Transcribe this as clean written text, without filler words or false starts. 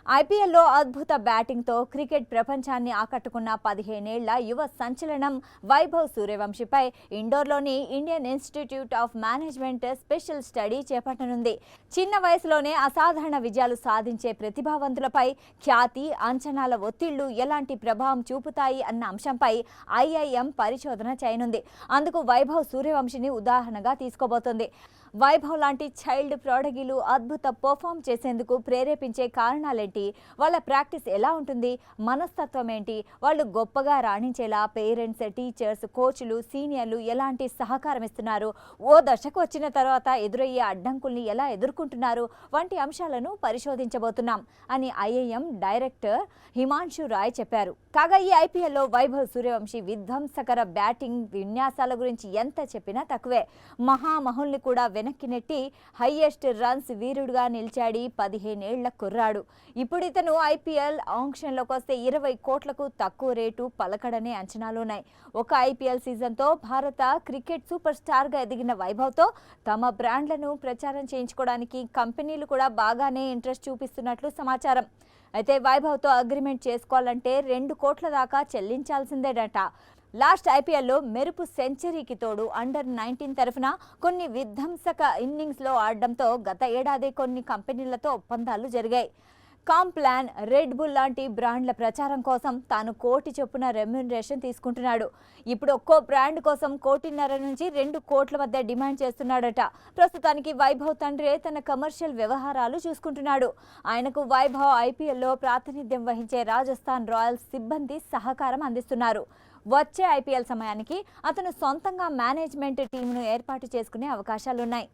ఐపీఎల్లో అద్భుత బ్యాటింగ్తో క్రికెట్ ప్రపంచాన్ని ఆకట్టుకున్న 15 ఏళ్ల యువ సంచలనం వైభవ్ సూర్యవంశీపై ఇండోర్లోని Indian Institute of Management special study చేపట్టనుంది. చిన్న వయసులోనే అసాధారణ విజయాలు సాధించే ప్రతిభావంతులపై ఖ్యాతి, అంచనాల ఒత్తిళ్లు ఎలాంటి ప్రభావం చూపుతాయి అన్న అంశంపై ఐఐఎం పరిశోధన చేయనుంది. అందుకు వైభవ్ సూర్యవంశీని ఉదాహరణగా తీసుకోబోతోంది. వైభవ్ లాంటి చైల్డ్ ప్రోడగీలు అద్భుత పర్ఫామ్ చేసేందుకు ప్రేరేపించే కారణాలేంటి, వాళ్ళ ప్రాక్టీస్ ఎలా ఉంటుంది, మనస్తత్వం ఏంటి, వాళ్ళు గొప్పగా రాణించేలా పేరెంట్స్, టీచర్స్, కోచ్లు, సీనియర్లు ఎలాంటి సహకారం ఇస్తున్నారు, ఓ దశకు వచ్చిన తర్వాత ఎదురయ్యే అడ్డంకుల్ని ఎలా ఎదుర్కొంటున్నారు వంటి అంశాలను పరిశోధించబోతున్నాం అని ఐఐఎం డైరెక్టర్ హిమాంశు రాయ్ చెప్పారు. కాగా ఈ ఐపీఎల్లో వైభవ్ సూర్యవంశీ విధ్వంసకర బ్యాటింగ్ విన్యాసాల గురించి ఎంత చెప్పినా తక్కువే. మహామహుల్ని కూడా వెనక్కి నెట్టి హైయెస్ట్ రన్స్ వీరుడుగా నిలిచాడి 15 ఏళ్ల కుర్రాడు. ఇప్పుడు ఇతను ఐపీఎల్ ఆంక్షన్లోకి వస్తే 20 కోట్లకు తక్కువ రేటు పలకడనే అంచనాలున్నాయి. ఒక ఐపీఎల్ సీజన్తో భారత క్రికెట్ సూపర్ స్టార్గా ఎదిగిన వైభవ్తో తమ బ్రాండ్లను ప్రచారం చేయించుకోవడానికి కంపెనీలు కూడా బాగానే ఇంట్రెస్ట్ చూపిస్తున్నట్లు సమాచారం. అయితే వైభవ్తో అగ్రిమెంట్ చేసుకోవాలంటే 2 కోట్ల దాకా చెల్లించాల్సిందేనట. లాస్ట్ ఐపీఎల్లో మెరుపు సెంచరీకి తోడు అండర్-19 తరఫున కొన్ని విధ్వంసక ఇన్నింగ్స్లో ఆడడంతో గత ఏడాది కొన్ని కంపెనీలతో ఒప్పందాలు జరిగాయి. కాంప్లాన్, రెడ్ బుల్ లాంటి బ్రాండ్ల ప్రచారం కోసం తాను 1 కోటి చొప్పున రెమ్యూనరేషన్ తీసుకుంటున్నాడు. ఇప్పుడు ఒక్కో బ్రాండ్ కోసం 1.5 కోటి నుంచి 2 కోట్ల మధ్య డిమాండ్ చేస్తున్నాడట. ప్రస్తుతానికి వైభవ్ తండ్రే తన కమర్షియల్ వ్యవహారాలు చూసుకుంటున్నాడు. ఆయనకు వైభవ్ ఐపీఎల్లో ప్రాతినిధ్యం వహించే రాజస్థాన్ రాయల్స్ సిబ్బంది సహకారం అందిస్తున్నారు. వచ్చే ఐపీఎల్ సమయానికి అతను సొంతంగా మేనేజ్మెంట్ టీంను ఏర్పాటు చేసుకునే అవకాశాలున్నాయి.